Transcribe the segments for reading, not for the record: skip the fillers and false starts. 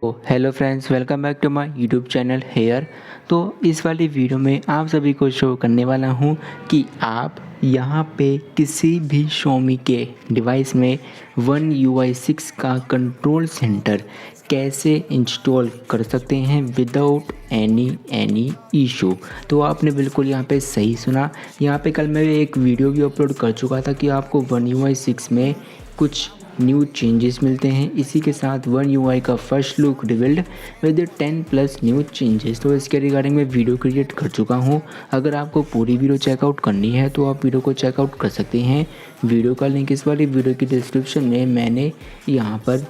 Hello friends, welcome back to my YouTube channel here. तो इस वाली वीडियो में आप सभी को शो करने वाला हूं कि आप यहां पे किसी भी Xiaomi के डिवाइस में One UI 6 का कंट्रोल सेंटर कैसे इंस्टॉल कर सकते हैं विदाउट एनी इशू। तो आपने बिल्कुल यहाँ पे सही सुना। यहाँ पे कल मैं एक वीडियो भी अपलोड कर चुका था कि आपको One UI 6 में कुछ न्यू चेंजेस मिलते हैं। इसी के साथ One UI का first look revealed with 10+ new changes. तो इसके रिगार्डिंग मैं वीडियो क्रिएट कर चुका हूं। अगर आपको पूरी वीडियो चेकआउट करनी है तो आप वीडियो को चेकआउट कर सकते हैं। वीडियो का लिंक इस वाली वीडियो की डिस्क्रिप्शन में मैंने यहाँ पर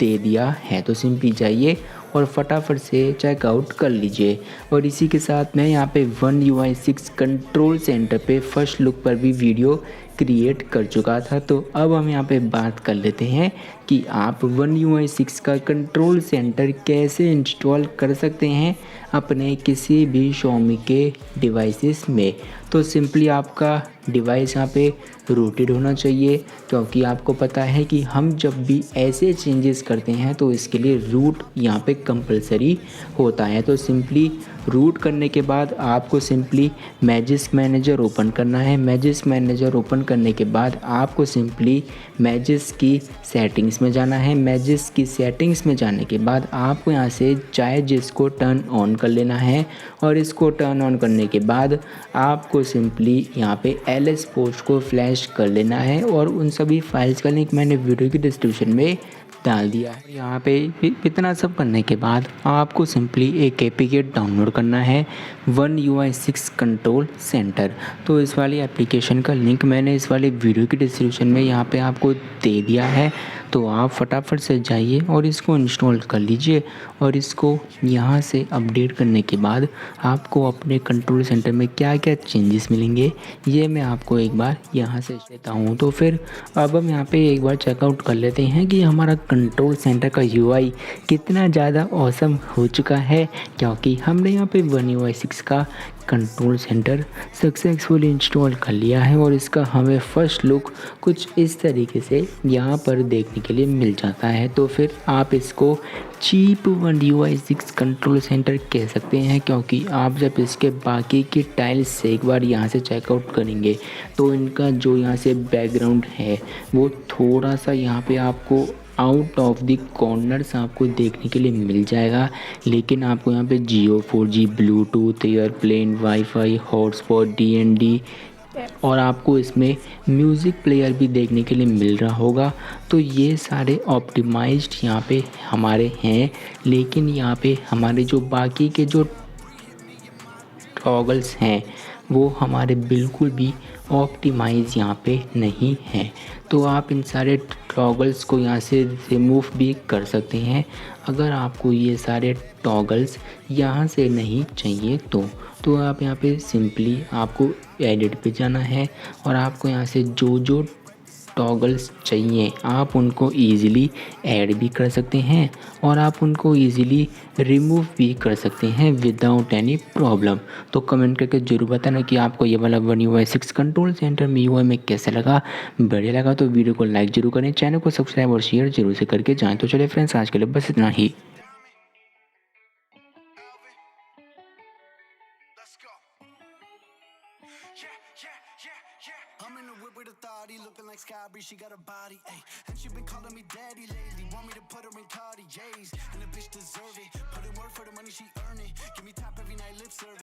दे दिया है, तो सिंपली जाइए और फटाफट से चेकआउट कर लीजिए। और इसी के साथ मैं यहाँ पे One UI 6 कंट्रोल सेंटर पे फर्स्ट लुक पर भी वीडियो क्रिएट कर चुका था। तो अब हम यहाँ पे बात कर लेते हैं कि आप One UI 6 का कंट्रोल सेंटर कैसे इंस्टॉल कर सकते हैं अपने किसी भी Xiaomi के डिवाइसेस में। तो सिंपली आपका डिवाइस यहाँ पे रूटेड होना चाहिए, क्योंकि आपको पता है कि हम जब भी ऐसे चेंजेस करते हैं तो इसके लिए रूट यहाँ पे कंपलसरी होता है। तो सिंपली रूट करने के बाद आपको सिंपली मैजिस्क मैनेजर ओपन करना है। मैजिस्क मैनेजर ओपन करने के बाद आपको सिंपली मैजिस्क की सेटिंग्स में जाना है। मैजिस्क की सेटिंग्स में जाने के बाद आपको यहाँ से चार्जेस को टर्न ऑन कर लेना है। और इसको टर्न ऑन करने के बाद आपको सिंपली यहाँ पे LS पोस्ट को फ्लैश कर लेना है। और उन सभी फाइल्स का लिंक मैंने वीडियो की डिस्क्रिप्शन में डाल दिया है। यहाँ पे इतना सब करने के बाद आपको सिंपली एक APK डाउनलोड करना है One UI 6 कंट्रोल सेंटर। तो इस वाली एप्लीकेशन का लिंक मैंने इस वाली वीडियो की डिस्क्रिप्शन में यहाँ पे आपको दे दिया है। तो आप फटाफट से जाइए और इसको इंस्टॉल कर लीजिए। और इसको यहाँ से अपडेट करने के बाद आपको अपने कंट्रोल सेंटर में क्या क्या चेंजेस मिलेंगे ये मैं आपको एक बार यहाँ से देता हूँ। तो फिर अब हम यहाँ पे एक बार चेकआउट कर लेते हैं कि हमारा कंट्रोल सेंटर का UI कितना ज़्यादा ऑसम हो चुका है, क्योंकि हमने यहाँ पे One UI 6 का कंट्रोल सेंटर सक्सेसफुली इंस्टॉल कर लिया है। और इसका हमें फर्स्ट लुक कुछ इस तरीके से यहाँ पर देखने के लिए मिल जाता है। तो फिर आप इसको cheap One UI 6 control centre कह सकते हैं, क्योंकि आप जब इसके बाकी की टाइल्स से एक बार यहाँ से चेकआउट करेंगे तो इनका जो यहाँ से बैकग्राउंड है वो थोड़ा सा यहाँ पे आपको आउट ऑफ द कॉर्नर्स आपको देखने के लिए मिल जाएगा। लेकिन आपको यहाँ पे जियो 4G, Bluetooth, airplane, wifi, hotspot, DND और आपको इसमें म्यूज़िक प्लेयर भी देखने के लिए मिल रहा होगा। तो ये सारे ऑप्टिमाइज्ड यहाँ पे हमारे हैं। लेकिन यहाँ पे हमारे जो बाकी के जो टॉगल्स हैं वो हमारे बिल्कुल भी ऑप्टिमाइज़ यहाँ पे नहीं हैं। तो आप इन सारे टॉगल्स को यहाँ से रिमूव भी कर सकते हैं अगर आपको ये सारे टॉगल्स यहाँ से नहीं चाहिए तो आप यहाँ पे सिंपली आपको एडिट पे जाना है। और आपको यहाँ से जो जो टॉगल्स चाहिए आप उनको ईज़िली ऐड भी कर सकते हैं और आप उनको ईज़िली रिमूव भी कर सकते हैं विदाउट एनी प्रॉब्लम। तो कमेंट करके ज़रूर बताना कि आपको ये वाला One UI 6 control centre MIUI में कैसा लगा। बढ़िया लगा तो वीडियो को लाइक जरूर करें, चैनल को सब्सक्राइब और शेयर जरूर से करके जाएँ। तो चलिए फ्रेंड्स, आज के लिए बस इतना ही। Let's go. I'm in the whip with authority, looking like Sky Bree, she got a body, ayy. And she been calling me daddy lately, want me to put her in Cardi J's, and the bitch deserve it. Put in work for the money she earn it. Give me